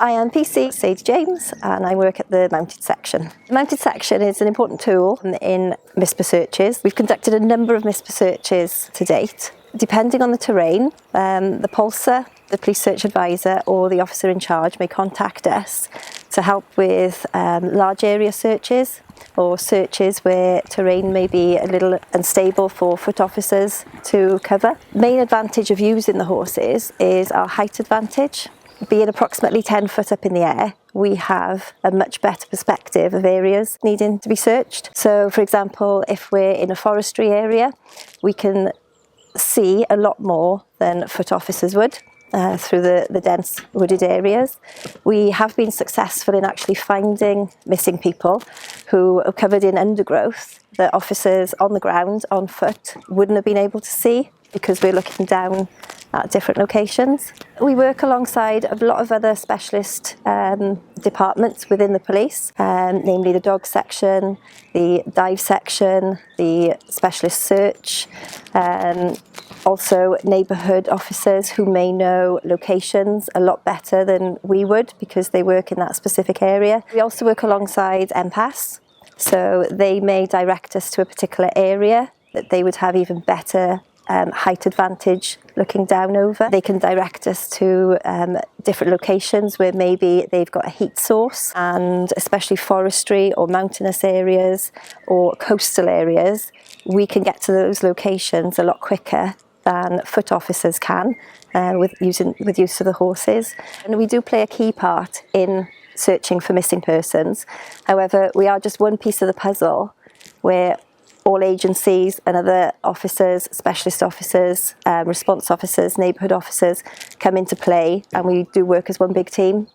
I am PC Sadie James and I work at the mounted section. The mounted section is an important tool in MISPA searches. We've conducted a number of MISPA searches to date. Depending on the terrain, the pulser, the police search advisor or the officer in charge may contact us to help with large area searches or searches where terrain may be a little unstable for foot officers to cover. Main advantage of using the horses is our height advantage. Being approximately 10 foot up in the air, we have a much better perspective of areas needing to be searched. So, for example, if we're in a forestry area, we can see a lot more than foot officers would through the dense wooded areas. We have been successful in actually finding missing people who are covered in undergrowth that officers on the ground, on foot, wouldn't have been able to see because we're looking down at different locations. We work alongside a lot of other specialist departments within the police, namely the dog section, the dive section, the specialist search, also neighbourhood officers who may know locations a lot better than we would because they work in that specific area. We also work alongside empaths, so they may direct us to a particular area that they would have even better height advantage looking down over. They can direct us to different locations where maybe they've got a heat source, and especially forestry or mountainous areas or coastal areas, we can get to those locations a lot quicker than foot officers can with use of the horses. And we do play a key part in searching for missing persons. However, we are just one piece of the puzzle where all agencies and other officers, specialist officers, response officers, neighbourhood officers come into play, and we do work as one big team.